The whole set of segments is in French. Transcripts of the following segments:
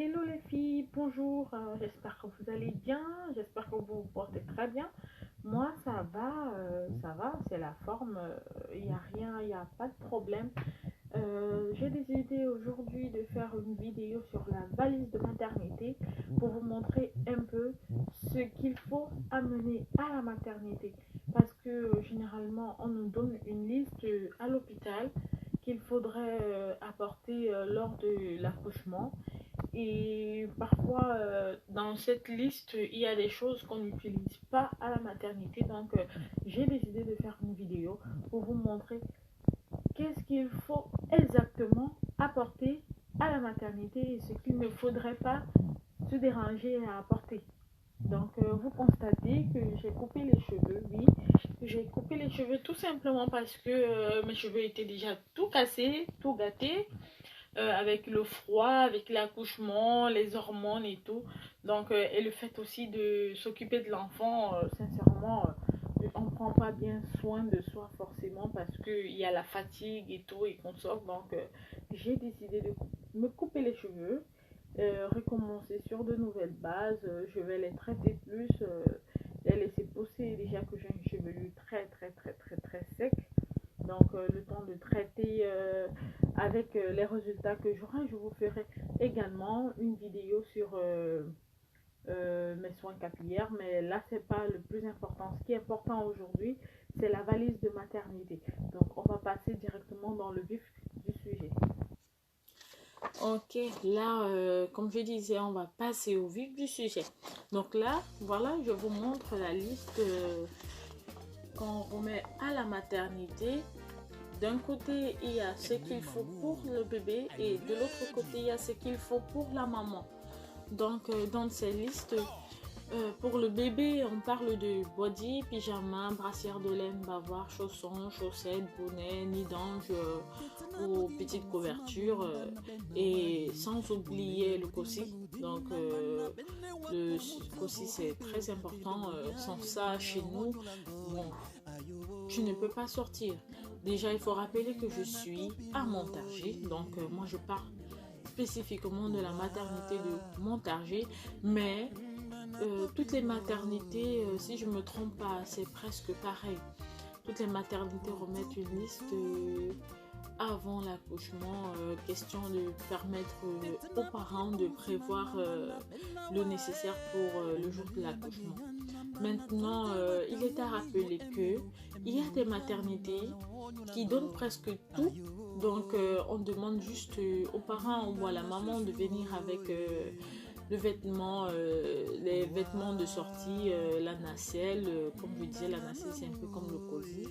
Hello les filles, bonjour, j'espère que vous allez bien, j'espère que vous vous portez très bien. Moi ça va, c'est la forme, il n'y a rien, il n'y a pas de problème. J'ai décidé aujourd'hui de faire une vidéo sur la valise de maternité pour vous montrer un peu ce qu'il faut amener à la maternité. Parce que généralement on nous donne une liste à l'hôpital qu'il faudrait apporter lors de l'accouchement. Et parfois, dans cette liste, il y a des choses qu'on n'utilise pas à la maternité. Donc, j'ai décidé de faire une vidéo pour vous montrer qu'est-ce qu'il faut exactement apporter à la maternité et ce qu'il ne faudrait pas se déranger à apporter. Donc, vous constatez que j'ai coupé les cheveux, oui. J'ai coupé les cheveux tout simplement parce que mes cheveux étaient déjà tout cassés, tout gâtés avec le froid, avec l'accouchement, les hormones et tout. Donc, et le fait aussi de s'occuper de l'enfant, sincèrement, on ne prend pas bien soin de soi forcément parce qu'il y a la fatigue et tout et qu'on sort. Donc, j'ai décidé de me couper les cheveux, recommencer sur de nouvelles bases. Je vais les traiter plus, les laisser pousser. Déjà que j'ai une chevelure très sec. Donc, le temps de traiter avec les résultats que j'aurai, je vous ferai également une vidéo sur mes soins capillaires. Mais là, c'est pas le plus important. Ce qui est important aujourd'hui, c'est la valise de maternité. Donc, on va passer directement dans le vif du sujet. Ok, là, comme je disais, on va passer au vif du sujet. Donc là, voilà, je vous montre la liste qu'on remet à la maternité. D'un côté, il y a ce qu'il faut pour le bébé et de l'autre côté, il y a ce qu'il faut pour la maman. Donc, dans ces listes, pour le bébé, on parle de body, pyjama, brassière de laine, bavoir, chaussons, chaussettes, bonnet, nid d'ange ou petite couverture. Et sans oublier le cossi. Donc, le cossi, c'est très important. Sans ça, chez nous, bon, tu ne peux pas sortir. Déjà, il faut rappeler que je suis à Montargis. Donc, moi, je parle spécifiquement de la maternité de Montargis. Mais toutes les maternités, si je ne me trompe pas, c'est presque pareil. Toutes les maternités remettent une liste avant l'accouchement, question de permettre aux parents de prévoir le nécessaire pour le jour de l'accouchement. Maintenant, il est à rappeler que il y a des maternités qui donnent presque tout. Donc, on demande juste aux parents ou à la maman de venir avec le vêtement, les vêtements de sortie, la nacelle. Comme je disais, la nacelle, c'est un peu comme le cosy.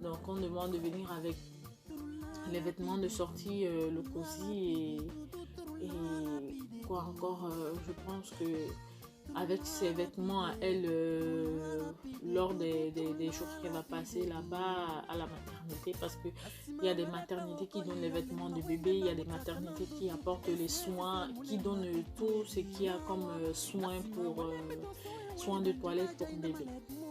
Donc, on demande de venir avec les vêtements de sortie, le cosy et quoi encore. Je pense que avec ses vêtements à elle lors des jours qu'elle va passer là-bas à la maternité, parce que il y a des maternités qui donnent les vêtements de bébé, il y a des maternités qui apportent les soins, qui donnent tout ce qu'il y a comme soins pour soins de toilette pour bébé.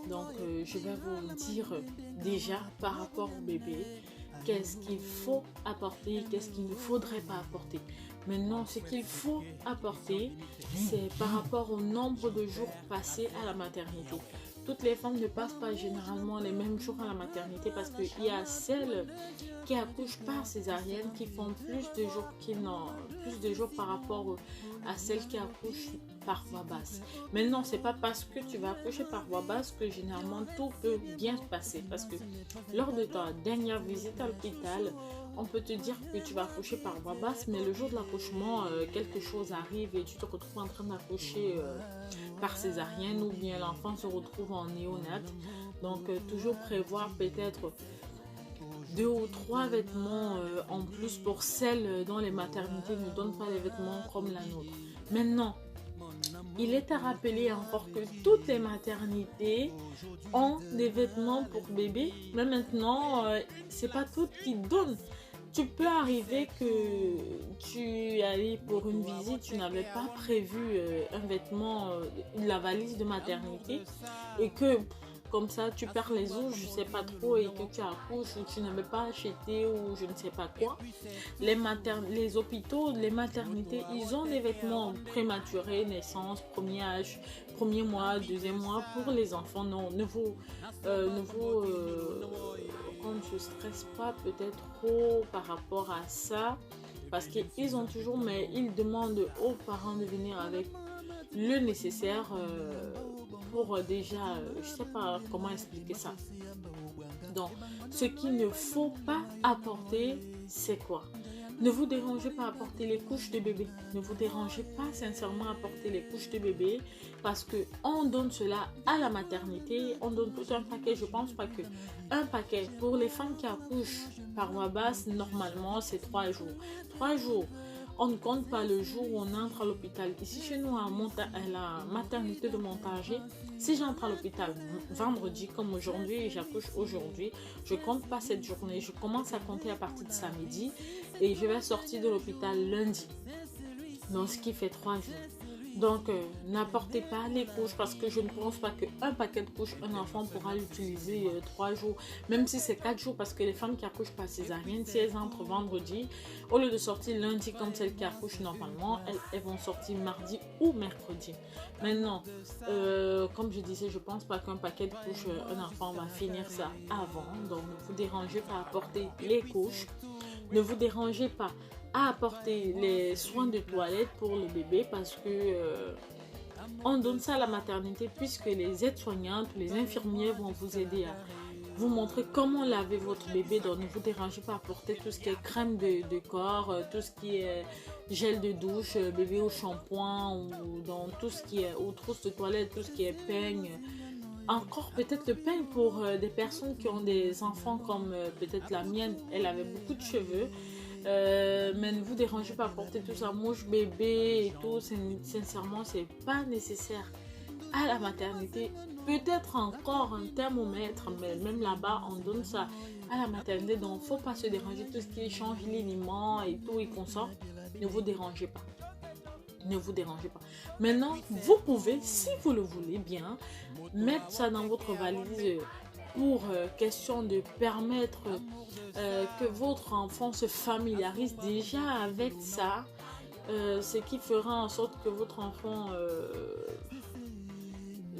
Donc je vais vous dire déjà par rapport au bébé qu'est-ce qu'il faut apporter, qu'est-ce qu'il ne faudrait pas apporter. Maintenant, ce qu'il faut apporter, c'est par rapport au nombre de jours passés à la maternité. Toutes les femmes ne passent pas généralement les mêmes jours à la maternité parce qu'il y a celles qui accouchent par césarienne qui font plus de jours par rapport à celles qui accouchent par voie basse. Maintenant, c'est pas parce que tu vas accoucher par voie basse que généralement tout peut bien se passer, parce que lors de ta dernière visite à l'hôpital, on peut te dire que tu vas accoucher par voie basse, mais le jour de l'accouchement, quelque chose arrive et tu te retrouves en train d'accoucher par césarienne, ou bien l'enfant se retrouve en néonat. Donc, toujours prévoir peut-être 2 ou 3 vêtements en plus pour celles dont les maternités ne donnent pas les vêtements comme la nôtre. Maintenant, il est à rappeler encore que toutes les maternités ont des vêtements pour bébé, mais maintenant, c'est pas toutes qui donnent. Tu peux arriver que tu allais pour une visite, tu n'avais pas prévu un vêtement, la valise de maternité, et que comme ça, tu perds les os, je sais pas trop, et que tu accouches ou tu n'avais pas acheté ou je ne sais pas quoi. Les hôpitaux, les maternités, ils ont des vêtements prématurés, naissance, premier âge, premier mois, deuxième mois pour les enfants. Non, on ne se stresse pas peut-être trop par rapport à ça, parce qu'ils ont toujours, mais ils demandent aux parents de venir avec le nécessaire pour déjà, je sais pas comment expliquer ça. Donc, ce qu'il ne faut pas apporter, c'est quoi? Ne vous dérangez pas à porter les couches de bébé. Ne vous dérangez pas sincèrement à porter les couches de bébé parce qu'on donne cela à la maternité. On donne tout un paquet. Je pense pas que un paquet pour les femmes qui accouchent par voie basse, normalement, c'est 3 jours. 3 jours. On ne compte pas le jour où on entre à l'hôpital. Ici, chez nous, à la maternité de Montargis, si j'entre à l'hôpital vendredi, comme aujourd'hui, et j'accouche aujourd'hui, je ne compte pas cette journée. Je commence à compter à partir de samedi et je vais sortir de l'hôpital lundi. Donc, ce qui fait 3 jours. Donc, n'apportez pas les couches parce que je ne pense pas qu'un paquet de couches, un enfant pourra l'utiliser 3 jours, même si c'est 4 jours, parce que les femmes qui accouchent par césarienne, si elles entrent vendredi, au lieu de sortir lundi comme celles qui accouchent normalement, elles vont sortir mardi ou mercredi. Maintenant, comme je disais, je ne pense pas qu'un paquet de couches, un enfant va finir ça avant. Donc, ne vous dérangez pas à porter les couches. Ne vous dérangez pas à apporter les soins de toilette pour le bébé parce que on donne ça à la maternité puisque les aides-soignantes, les infirmières vont vous aider à vous montrer comment laver votre bébé. Donc ne vous dérangez pas à apporter tout ce qui est crème de corps, tout ce qui est gel de douche, bébé au shampoing ou dans tout ce qui est aux trousses de toilette, tout ce qui est peigne. Encore peut-être le peigne pour des personnes qui ont des enfants comme peut-être la mienne, elle avait beaucoup de cheveux. Mais ne vous dérangez pas à porter tout ça, mouche bébé et tout, sincèrement c'est pas nécessaire à la maternité. Peut-être encore un thermomètre, mais même là-bas on donne ça à la maternité, donc faut pas se déranger. Tout ce qui change l'alimент et tout et qu'on sort, ne vous dérangez pas. Ne vous dérangez pas. Maintenant, vous pouvez, si vous le voulez bien, mettre ça dans votre valise pour question de permettre que votre enfant se familiarise déjà avec ça, ce qui fera en sorte que votre enfant,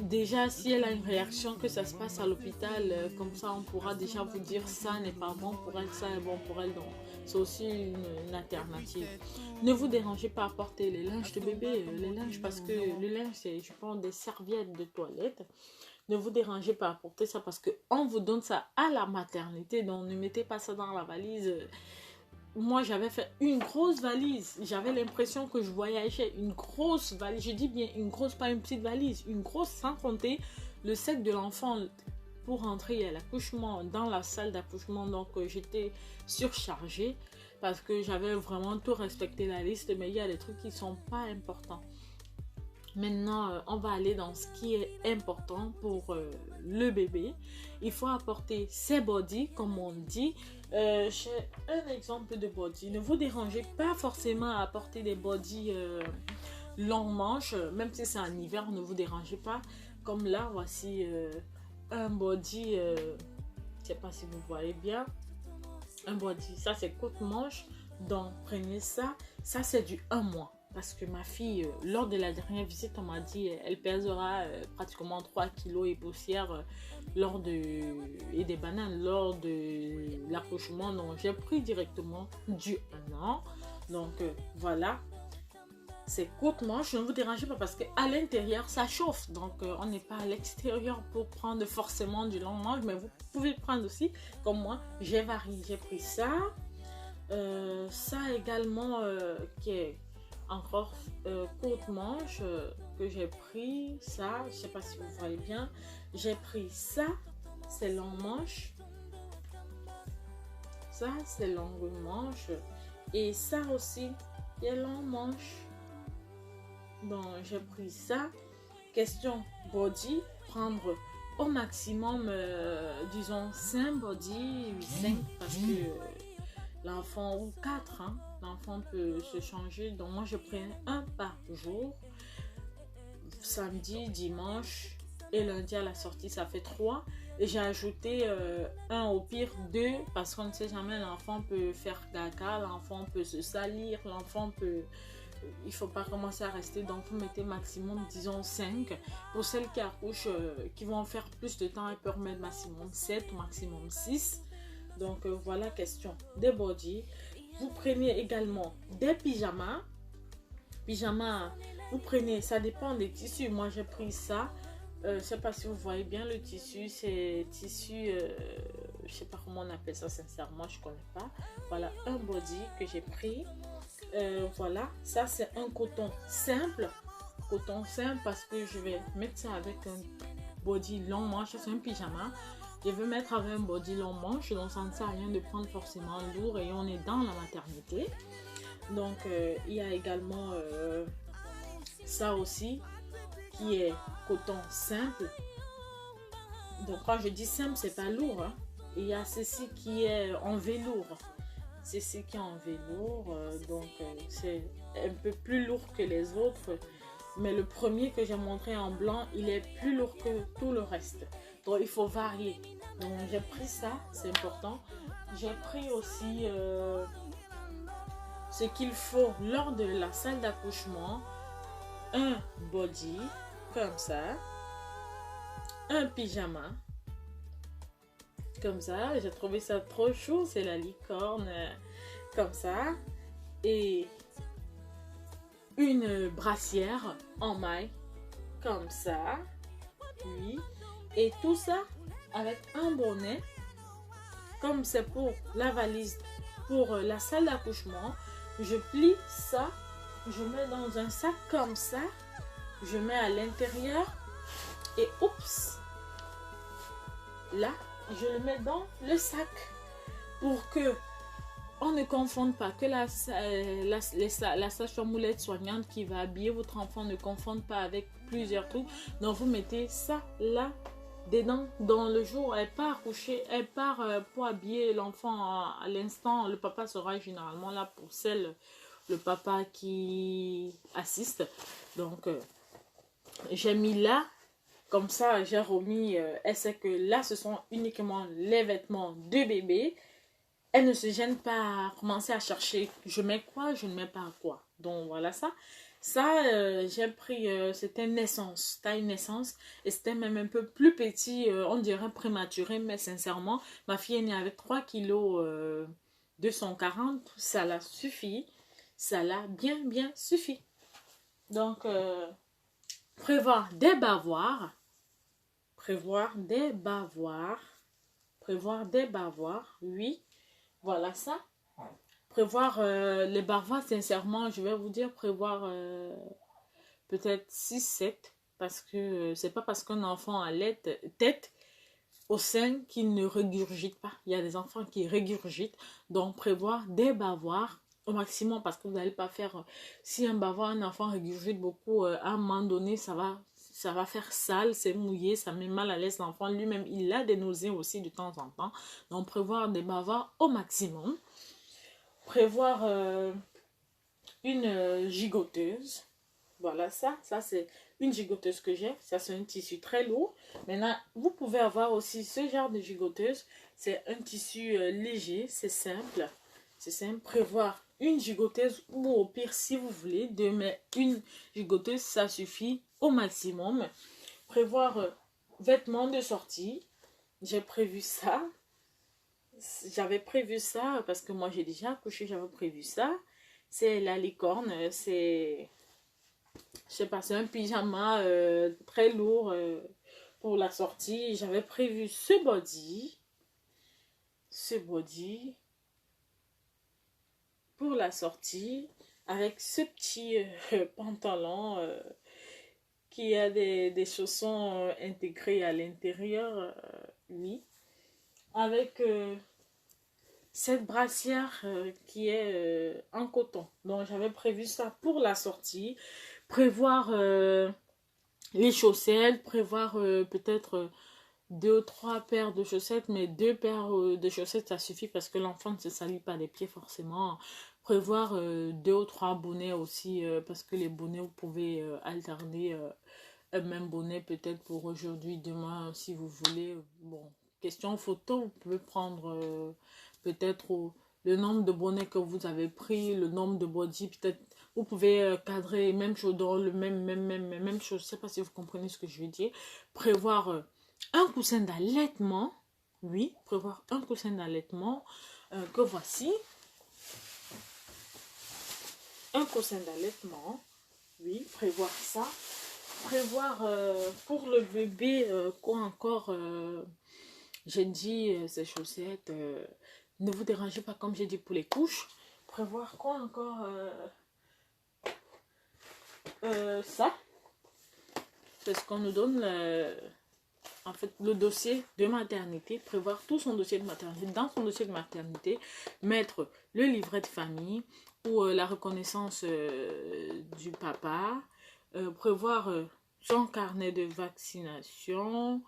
déjà si elle a une réaction, que ça se passe à l'hôpital, comme ça on pourra déjà vous dire ça n'est pas bon pour elle, ça est bon pour elle, donc c'est aussi une alternative. Ne vous dérangez pas à porter les linges de bébé, les linges, parce que le linge c'est, je pense, des serviettes de toilette. Ne vous dérangez pas à porter ça parce qu'on vous donne ça à la maternité. Donc ne mettez pas ça dans la valise. Moi j'avais fait une grosse valise. J'avais l'impression que je voyageais. Une grosse valise. Je dis bien une grosse, pas une petite valise. Une grosse sans compter le sac de l'enfant pour entrer à l'accouchement dans la salle d'accouchement. Donc j'étais surchargée parce que j'avais vraiment tout respecté la liste. Mais il y a des trucs qui ne sont pas importants. Maintenant, on va aller dans ce qui est important pour le bébé. Il faut apporter ses body, comme on dit. J'ai un exemple de body. Ne vous dérangez pas forcément à apporter des body long manches. Même si c'est en hiver, ne vous dérangez pas. Comme là, voici un body. Je ne sais pas si vous voyez bien. Un body. Ça, c'est courte manche. Donc, prenez ça. Ça, c'est du 1 mois. Parce que ma fille, lors de la dernière visite, on m'a dit elle pèsera pratiquement 3 kilos et poussière et des bananes lors de l'accouchement. Donc, j'ai pris directement du 1 an. Donc, voilà. C'est courte manche. Ne vous dérangez pas parce qu'à l'intérieur, ça chauffe. Donc, on n'est pas à l'extérieur pour prendre forcément du long manche. Mais vous pouvez prendre aussi, comme moi, j'ai varié. J'ai pris ça. Ça également qui est encore courte manche que j'ai pris ça, je sais pas si vous voyez bien, j'ai pris ça, c'est long manche, ça c'est longue manche et ça aussi est long manche. Donc j'ai pris ça, question body, prendre au maximum disons 5 body, 5 parce que l'enfant ou 4, hein, l'enfant peut se changer. Donc moi je prends un par jour, samedi, dimanche et lundi à la sortie, ça fait 3. Et j'ai ajouté un, au pire 2, parce qu'on ne sait jamais, l'enfant peut faire caca, l'enfant peut se salir, l'enfant peut... Il ne faut pas commencer à rester, donc vous mettez maximum, disons 5. Pour celles qui accouchent, qui vont faire plus de temps, elles peuvent mettre maximum 7 ou maximum 6. Donc voilà, question des body. Vous prenez également des pyjamas. Pyjamas, vous prenez, ça dépend des tissus. Moi j'ai pris ça. Je ne sais pas si vous voyez bien le tissu. C'est tissu, je ne sais pas comment on appelle ça sincèrement, je ne connais pas. Voilà un body que j'ai pris. Voilà, ça c'est un coton simple. Coton simple parce que je vais mettre ça avec un body long manche. C'est un pyjama. Je vais mettre avec un body long manche, donc ça ne sert à rien de prendre forcément lourd et on est dans la maternité. Donc il y a également ça aussi qui est coton simple. Donc quand je dis simple, c'est pas lourd, hein. Il y a ceci qui est en velours. Ceci qui est en velours, donc c'est un peu plus lourd que les autres. Mais le premier que j'ai montré en blanc, il est plus lourd que tout le reste. Donc il faut varier. Donc j'ai pris ça, c'est important. J'ai pris aussi ce qu'il faut lors de la salle d'accouchement. Un body, comme ça. Un pyjama. Comme ça. J'ai trouvé ça trop chou. C'est la licorne. Comme ça. Et une brassière en maille. Comme ça. Oui. Et tout ça avec un bonnet. Comme c'est pour la valise, pour la salle d'accouchement, je plie ça, je mets dans un sac comme ça, je mets à l'intérieur et oups, là, je le mets dans le sac pour que on ne confonde pas, que la sage-femme soignante qui va habiller votre enfant ne confonde pas avec plusieurs trucs. Donc vous mettez ça là dedans. Dans le jour elle part coucher, elle part pour habiller l'enfant à l'instant, le papa sera généralement là pour le papa qui assiste. Donc j'ai mis là, comme ça j'ai remis, elle sait que là ce sont uniquement les vêtements de bébé. Elle ne se gêne pas à commencer à chercher je mets quoi, je ne mets pas quoi. Donc voilà ça. Ça, j'ai pris, c'était naissance, taille naissance, et c'était même un peu plus petit, on dirait prématuré, mais sincèrement, ma fille est née avec 3 kg 240, ça l'a suffi, ça l'a bien suffi. Donc, prévoir des bavoirs, oui, voilà ça. Prévoir les bavoirs, sincèrement, je vais vous dire, prévoir peut-être 6-7, parce que c'est pas parce qu'un enfant a la tête au sein qu'il ne régurgite pas. Il y a des enfants qui régurgitent, donc prévoir des bavoirs au maximum, parce que vous n'allez pas faire, si un bavard, un enfant régurgite beaucoup, à un moment donné, ça va faire sale, c'est mouillé, ça met mal à l'aise l'enfant. Lui-même, il a des nausées aussi de temps en temps, donc prévoir des bavoirs au maximum. Prévoir une gigoteuse. Voilà ça c'est une gigoteuse que j'ai. Ça c'est un tissu très lourd. Maintenant, vous pouvez avoir aussi ce genre de gigoteuse. C'est un tissu léger, c'est simple. C'est simple. Prévoir une gigoteuse ou au pire, si vous voulez, de mettre une gigoteuse, ça suffit au maximum. Prévoir vêtements de sortie. J'ai prévu ça. J'avais prévu ça parce que moi j'ai déjà accouché, j'avais prévu ça. C'est la licorne, c'est, je sais pas, c'est un pyjama très lourd pour la sortie. J'avais prévu ce body pour la sortie avec ce petit pantalon qui a des chaussons intégrés à l'intérieur, oui. Avec cette brassière qui est en coton. Donc j'avais prévu ça pour la sortie. Prévoir les chaussettes, prévoir peut-être 2 ou 3 paires de chaussettes, mais 2 paires de chaussettes ça suffit parce que l'enfant ne se salit pas les pieds forcément. Prévoir 2 ou 3 bonnets aussi parce que les bonnets vous pouvez alterner un même bonnet peut-être pour aujourd'hui, demain, si vous voulez. Bon, question photo, vous pouvez prendre peut-être le nombre de bonnets que vous avez pris, le nombre de body, peut-être vous pouvez cadrer même chose dans le même chose. Je ne sais pas si vous comprenez ce que je veux dire. Prévoir un coussin d'allaitement. Oui, prévoir un coussin d'allaitement que voici. Un coussin d'allaitement. Oui, prévoir ça. Prévoir pour le bébé, quoi encore, j'ai dit ces chaussettes, ne vous dérangez pas comme j'ai dit pour les couches. Prévoir quoi encore, ça, c'est ce qu'on nous donne, en fait, le dossier de maternité, prévoir tout son dossier de maternité. Dans son dossier de maternité, mettre le livret de famille ou la reconnaissance du papa, prévoir son carnet de vaccination.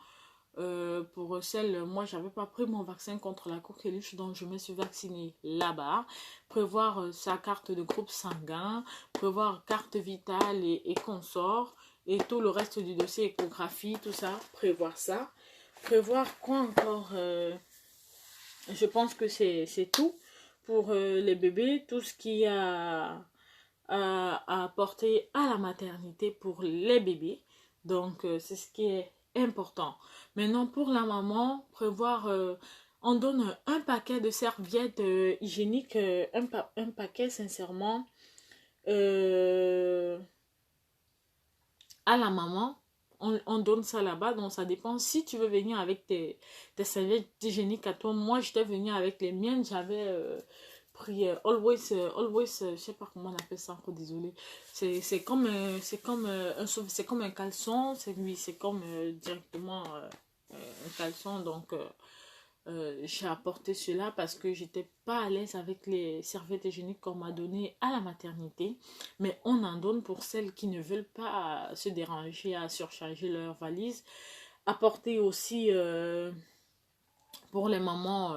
Pour celle, moi j'avais pas pris mon vaccin contre la coqueluche, donc je me suis vaccinée là-bas. Prévoir sa carte de groupe sanguin, prévoir carte vitale et consort, et tout le reste du dossier, échographie, tout ça, prévoir ça. Prévoir quoi encore, je pense que c'est tout pour les bébés, tout ce qu'il y a à apporter à la maternité pour les bébés. Donc, c'est ce qui est important. Maintenant, pour la maman, prévoir, on donne un paquet de serviettes hygiéniques, un paquet, sincèrement, à la maman. On donne ça là-bas, donc ça dépend. Si tu veux venir avec tes serviettes hygiéniques à toi, moi, j'étais venue avec les miennes, j'avais pris always, je sais pas comment on appelle ça encore, désolé. C'est comme c'est comme un caleçon, oui, c'est comme directement un caleçon, donc j'ai apporté cela parce que j'étais pas à l'aise avec les serviettes hygiéniques qu'on m'a données à la maternité, mais on en donne pour celles qui ne veulent pas se déranger à surcharger leur valise. Apporter aussi pour les mamans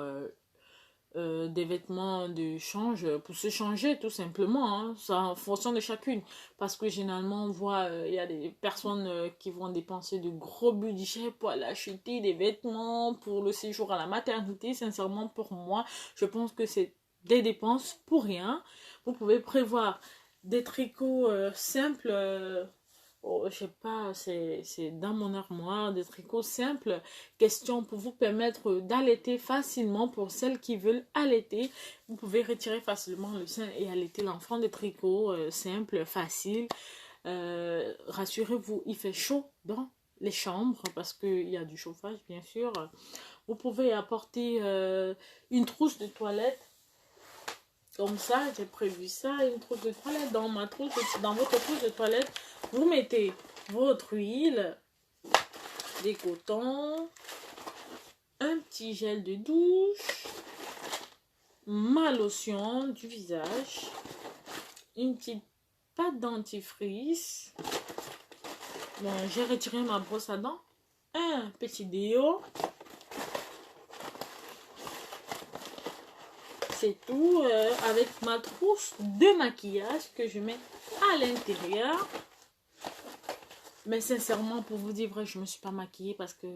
des vêtements de change pour se changer tout simplement, hein. Ça en fonction de chacune, parce que généralement on voit il y a des personnes qui vont dépenser de gros budgets pour aller acheter des vêtements pour le séjour à la maternité. Sincèrement, pour moi, je pense que c'est des dépenses pour rien. Vous pouvez prévoir des tricots simples, oh, je sais pas, c'est dans mon armoire, des tricots simples, question pour vous permettre d'allaiter facilement pour celles qui veulent allaiter. Vous pouvez retirer facilement le sein et allaiter l'enfant, des tricots simples, faciles. Rassurez-vous, il fait chaud dans les chambres parce qu'il y a du chauffage, bien sûr. Vous pouvez apporter une trousse de toilette. Comme ça, j'ai prévu ça, une trousse de toilette. Dans votre trousse de toilette, vous mettez votre huile, des cotons, un petit gel de douche, ma lotion du visage, une petite pâte dentifrice. Bon, j'ai retiré ma brosse à dents, un petit déo. C'est tout, avec ma trousse de maquillage que je mets à l'intérieur. Mais sincèrement, pour vous dire vrai, je ne me suis pas maquillée parce que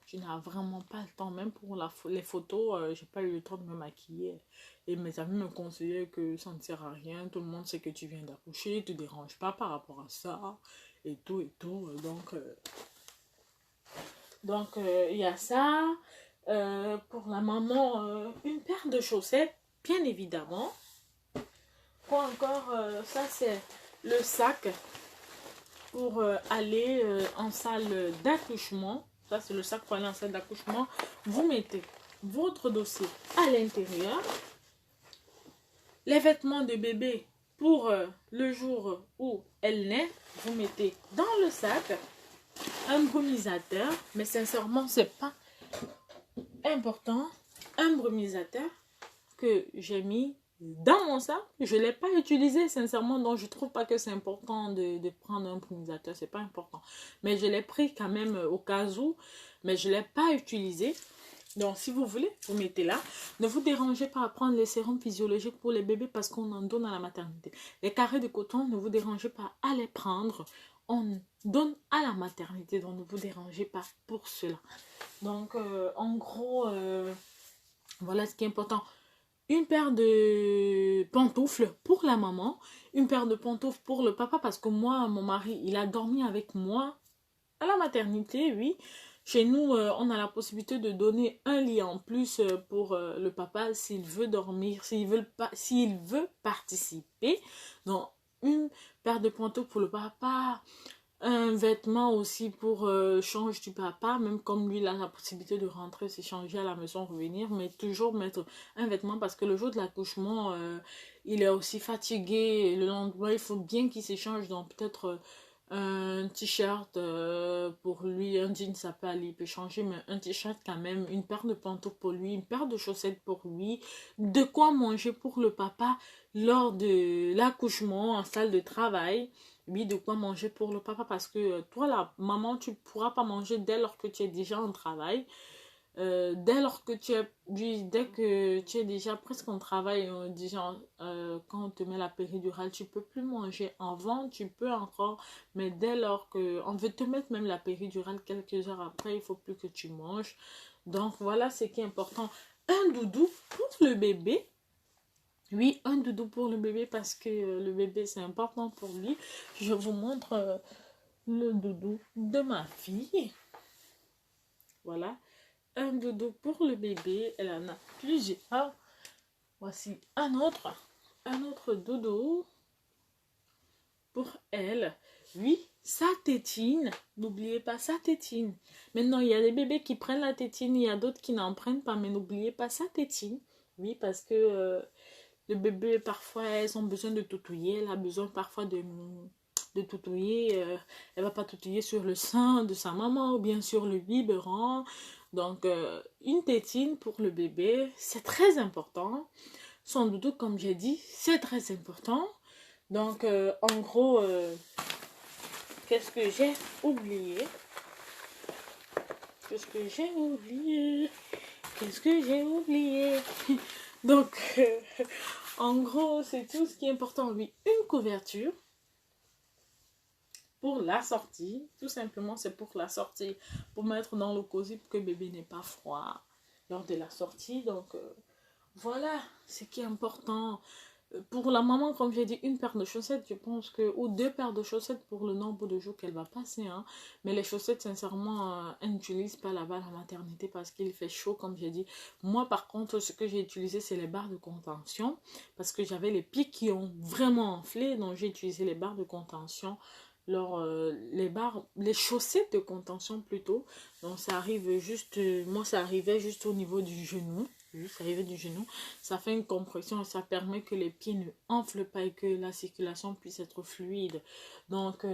je n'ai vraiment pas le temps. Même pour les photos, j'ai pas eu le temps de me maquiller. Et mes amis me conseillaient que ça ne sert à rien. Tout le monde sait que tu viens d'accoucher, tu ne te déranges pas par rapport à ça. Et tout, et tout. Donc, il y a ça. Pour la maman, une paire de chaussettes, bien évidemment. Quoi encore, ça c'est le sac pour aller en salle d'accouchement. Ça c'est le sac pour aller en salle d'accouchement. Vous mettez votre dossier à l'intérieur. Les vêtements de bébé pour le jour où elle naît, vous mettez dans le sac. Un brumisateur, mais sincèrement c'est pas important, un brumisateur que j'ai mis dans mon sac. Je ne l'ai pas utilisé sincèrement, donc je trouve pas que c'est important de prendre un brumisateur, c'est pas important, mais je l'ai pris quand même au cas où, mais je l'ai pas utilisé. Donc si vous voulez, vous mettez là. Ne vous dérangez pas à prendre les sérums physiologiques pour les bébés parce qu'on en donne à la maternité. Les carrés de coton, ne vous dérangez pas à les prendre. on donne à la maternité, donc ne vous dérangez pas pour cela. Donc, en gros, voilà ce qui est important. Une paire de pantoufles pour la maman, une paire de pantoufles pour le papa, parce que moi, mon mari, il a dormi avec moi à la maternité, oui. Chez nous, on a la possibilité de donner un lit en plus pour le papa s'il veut dormir, s'il veut participer. Donc, une paire de pantoufles pour le papa, un vêtement aussi pour change du papa, même comme lui il a la possibilité de rentrer, s'échanger à la maison, revenir, mais toujours mettre un vêtement parce que le jour de l'accouchement, il est aussi fatigué. Le lendemain, il faut bien qu'il s'échange, donc peut-être un t-shirt pour lui, un jean ça peut aller, il peut changer, mais un t-shirt quand même, une paire de pantoufles pour lui, une paire de chaussettes pour lui, de quoi manger pour le papa lors de l'accouchement en salle de travail. Oui, de quoi manger pour le papa parce que toi, la maman, tu ne pourras pas manger dès lors que tu es déjà en travail. Dès lors que tu es, oui, dès que tu es déjà presque en travail, déjà, quand on te met la péridurale, tu peux plus manger. Avant, tu peux encore, mais dès lors que on veut te mettre même la péridurale quelques heures après, il faut plus que tu manges. Donc, voilà ce qui est important. Un doudou pour le bébé. Oui, un doudou pour le bébé parce que le bébé c'est important pour lui. Je vous montre le doudou de ma fille. Voilà, un doudou pour le bébé. Elle en a plusieurs. Voici un autre doudou pour elle. Oui, sa tétine. N'oubliez pas sa tétine. Maintenant, il y a des bébés qui prennent la tétine, il y a d'autres qui n'en prennent pas, mais n'oubliez pas sa tétine. Oui, parce que le bébé, parfois, elles ont besoin de toutouiller. Elle a besoin parfois de toutouiller. Elle va pas toutouiller sur le sein de sa maman ou bien sur le biberon. Donc, une tétine pour le bébé, c'est très important. Son doudou, comme j'ai dit, c'est très important. Donc, en gros, qu'est-ce que j'ai oublié? Qu'est-ce que j'ai oublié? Qu'est-ce que j'ai oublié? Donc, en gros, c'est tout ce qui est important. Oui, une couverture pour la sortie. Tout simplement, c'est pour la sortie. Pour mettre dans le cosy pour que bébé n'ait pas froid lors de la sortie. Donc, voilà ce qui est important. Pour la maman, comme j'ai dit, une paire de chaussettes, je pense que, ou deux paires de chaussettes pour le nombre de jours qu'elle va passer. Hein. Mais les chaussettes, sincèrement, elle n'utilise pas là-bas à la maternité parce qu'il fait chaud, comme j'ai dit. Moi, par contre, ce que j'ai utilisé, c'est les barres de contention parce que j'avais les pieds qui ont vraiment enflé. Donc, j'ai utilisé les barres de contention. Alors, les chaussettes de contention plutôt. Donc, ça arrive juste, moi, ça arrivait juste au niveau du genou. Juste arrivé du genou, ça fait une compression et ça permet que les pieds ne enflent pas et que la circulation puisse être fluide. Donc,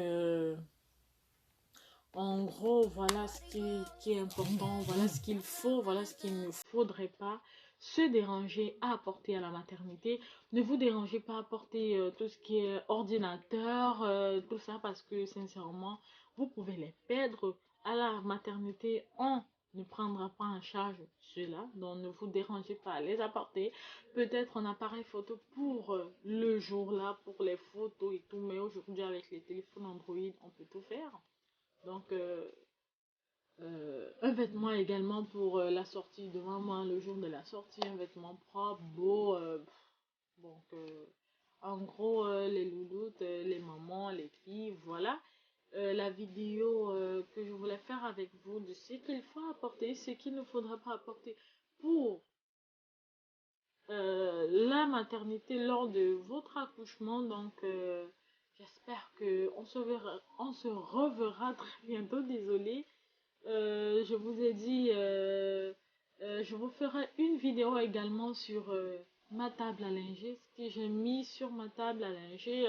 en gros, voilà ce qui est important, voilà ce qu'il faut, voilà ce qu'il ne faudrait pas se déranger à apporter à la maternité. Ne vous dérangez pas à apporter tout ce qui est ordinateur, tout ça, parce que sincèrement, vous pouvez les perdre à la maternité. On ne prendra pas en charge cela, donc ne vous dérangez pas à les apporter. Peut-être un appareil photo pour le jour-là, pour les photos et tout, mais aujourd'hui avec les téléphones Android, on peut tout faire. Donc, un vêtement également pour la sortie de maman, le jour de la sortie, un vêtement propre, beau. Donc, en gros, les louloutes, les mamans, les filles, voilà. La vidéo que je voulais faire avec vous de ce qu'il faut apporter, ce qu'il ne faudra pas apporter pour la maternité lors de votre accouchement. Donc, j'espère que on se reverra très bientôt. Désolée. Je vous ai dit, je vous ferai une vidéo également sur ma table à langer, ce que j'ai mis sur ma table à langer,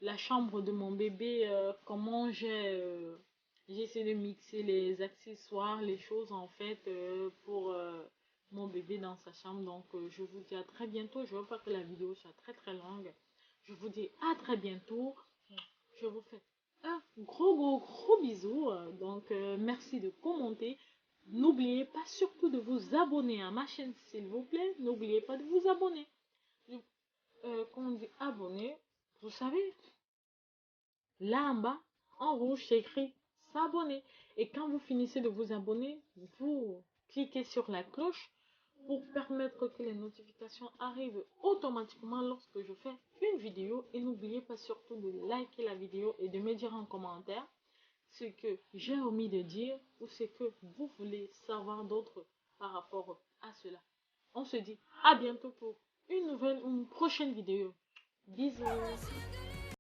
la chambre de mon bébé, comment j'ai essayé de mixer les accessoires, les choses en fait pour mon bébé dans sa chambre. Donc je vous dis à très bientôt. Je ne veux pas que la vidéo soit très très longue. Je vous dis à très bientôt. Je vous fais un gros bisou. Donc, merci de commenter. N'oubliez pas surtout de vous abonner à ma chaîne, s'il vous plaît. N'oubliez pas de vous abonner. Quand on dit abonner, vous savez, là en bas, En rouge, c'est écrit s'abonner. Et quand vous finissez de vous abonner, vous cliquez sur la cloche pour permettre que les notifications arrivent automatiquement lorsque je fais une vidéo. Et n'oubliez pas surtout de liker la vidéo et de me dire en commentaire ce que j'ai omis de dire ou ce que vous voulez savoir d'autre par rapport à cela. On se dit à bientôt pour une nouvelle ou une prochaine vidéo. Bisous.